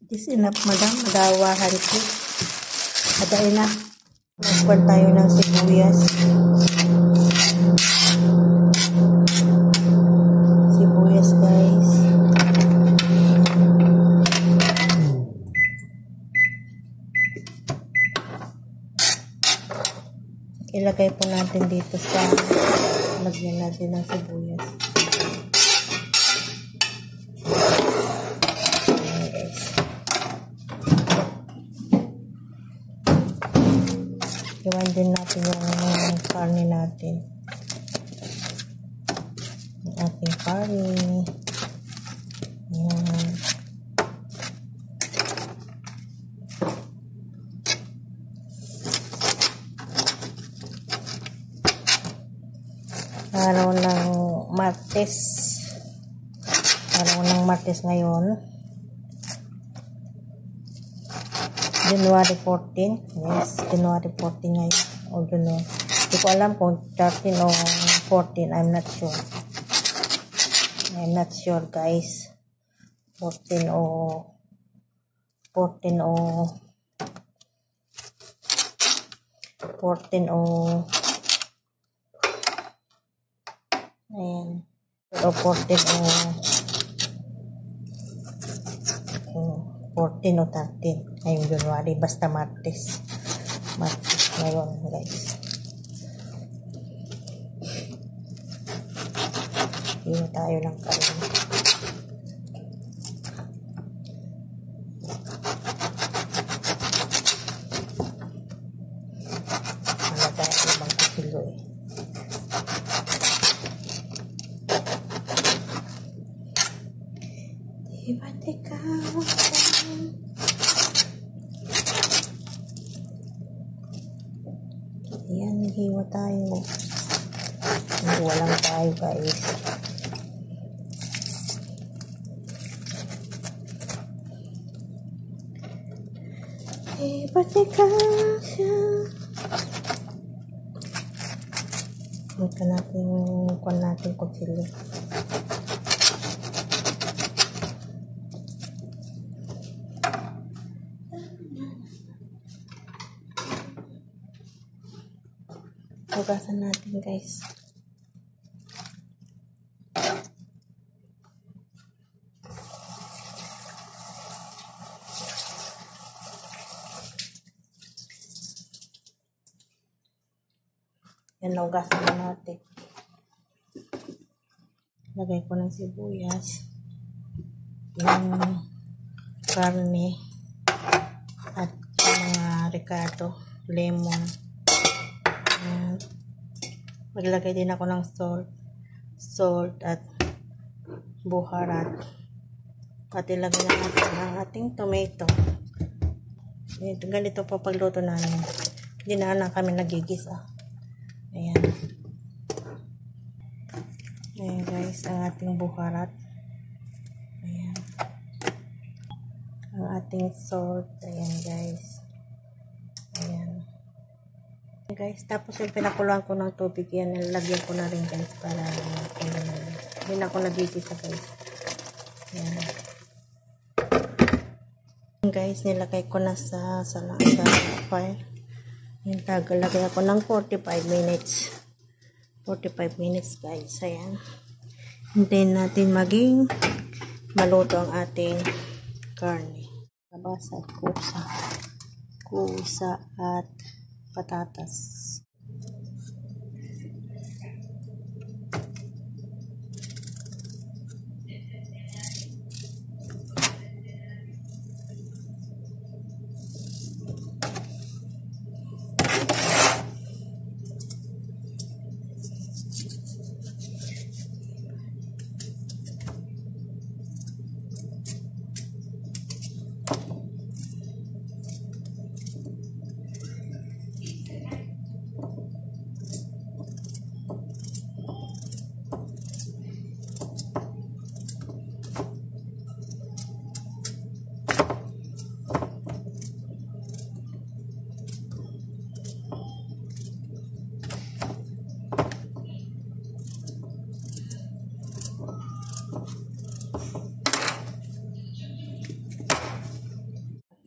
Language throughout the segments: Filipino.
Is enough, madam. Madawahan ko. Adain na. Nagkuhan tayo ng sibuyas. Sibuyas, guys. Ilagay po natin dito sa lagyan natin ng sibuyas. Iwan din natin yung karne natin. Yung ating karne. Ayan. Araw ng Martes. Araw ng Martes ngayon. January 14. Yes, January 14 ngayon. O January. Hindi ko alam kung 13 o 14. I'm not sure. I'm not sure, guys. 14 o 14 o ayan. Pero 14 o 13. Ngayong January, basta Martes. Martes ngayon, guys. Hindi tayo ng karne. Wala tayo ibang kilo eh. Diba teka? Ayan, hiwa tayo. Hiwa lang tayo, guys. Pati ka siya. Ito natin yung kuwan natin kutsilyo. Hugasan natin, guys. Yan, hugasan na natin. Lagay ko ng sibuyas. Yung karne. At mga ricado. Lemon. Maglagay din ako ng salt at buharat. At ilagay na natin ang ating tomato. Ganito po pagluto namin. Hindi na kami nagigisa. Ayan. Ayan, guys, ang ating buharat. Ayan. Ang ating salt. Ayan, guys. Ayan. Guys, tapos yung pinakuluan ko ng tubig, yan, nilagyan ko na rin, guys, para hindi na ako nagigisa, guys. Yan. Guys, nilagay ko na sa fire. Yung tagalagay ako ng 45 minutes. 45 minutes, guys. Ayan. Hintayin natin maging maluto ang ating karne. Labasa at kusa. Kusa at patatas.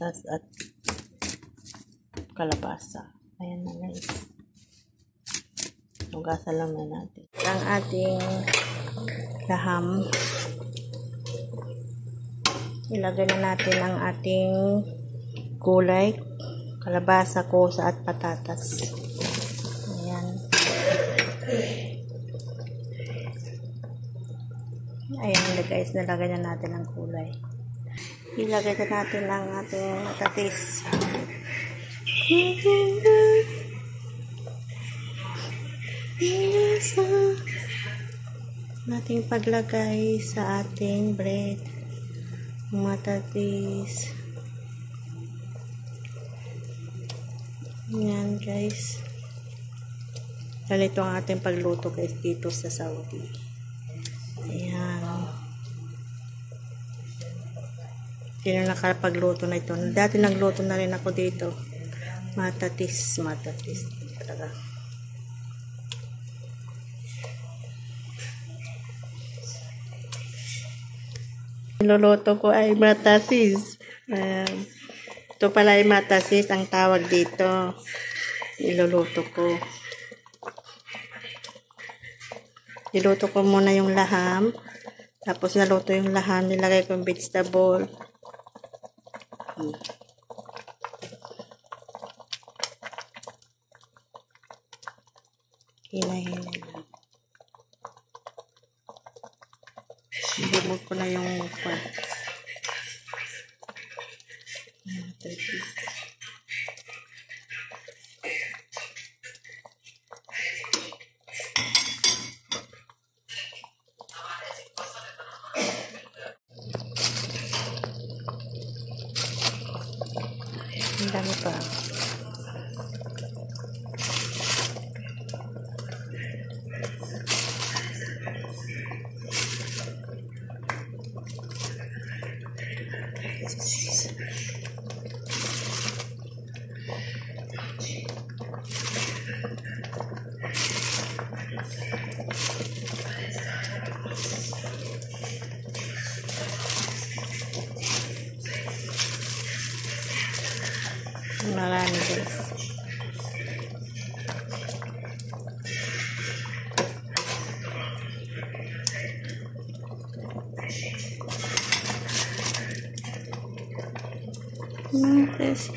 patatas at kalabasa. Ayan na guys. Hugasan lang na natin. Ang ating laham. Ilagay na natin ang ating gulay, kalabasa, kosa at patatas. Ayan. Ayan guys, nalagay na natin ang gulay. Ilagay na natin ang ating matatis. Nating paglagay sa ating bread. Matatis. Yan guys. Ganito ang ating pagluto guys dito sa Saudi. Ayan. Hindi na nakapagluto na ito. Dati nagluto na rin ako dito. Matatis talaga. Niluluto ko ay matasis. Ito pala ay matasis ang tawag dito. Niluluto ko. Niluto ko muna yung laham. Tapos naluto yung laham. Nilagay ko yung vegetable. Hinahinay lang. Ibubog ko na yung ang dami pa. Marami guys. Guys.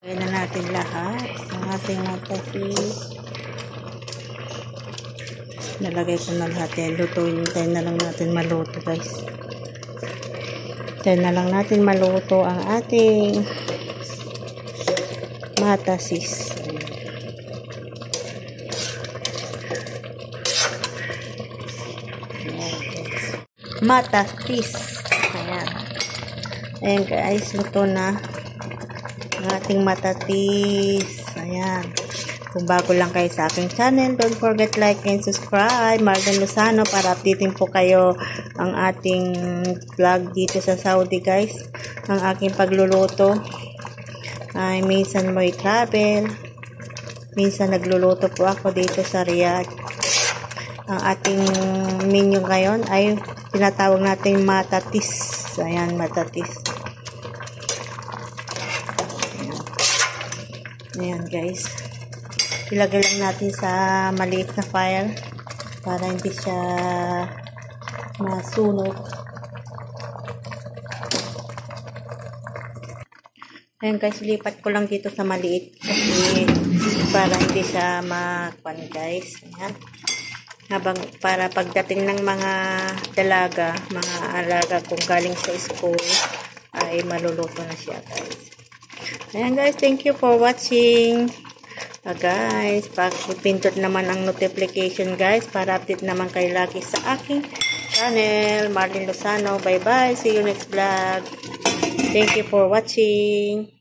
Lagyan na natin lahat ng ating matatis. Nalagay ko na lahat yan. Lutuin. Tayo na lang natin maluto guys. Tayo na lang natin maluto ang ating matatis. Matatis. Ayan. Ayan guys. Luto na ang ating matatis. Ayan. Kung bago lang kayo sa aking channel, don't forget like and subscribe. Margan Lozano para updating po kayo ang ating vlog dito sa Saudi guys. Ang aking pagluluto. ay minsan may travel. Minsan nagluluto po ako dito sa Riyadh. Ang ating menu ngayon ay tinatawag natin matatis. Ayan, matatis. Ayan guys. Ilagay lang natin sa maliit na fire para hindi siya masunog. Ayan guys, lipat ko lang dito sa maliit kasi para hindi siya makwan guys. Ayan. Para pagdating ng mga dalaga, mga alaga kung galing sa school, ay maluluto na siya guys. Ayan guys, thank you for watching. Guys, pag-pindot naman ang notification guys para update naman kayo lagi sa aking channel. Marlene Lozano, bye bye, see you next vlog. Thank you for watching.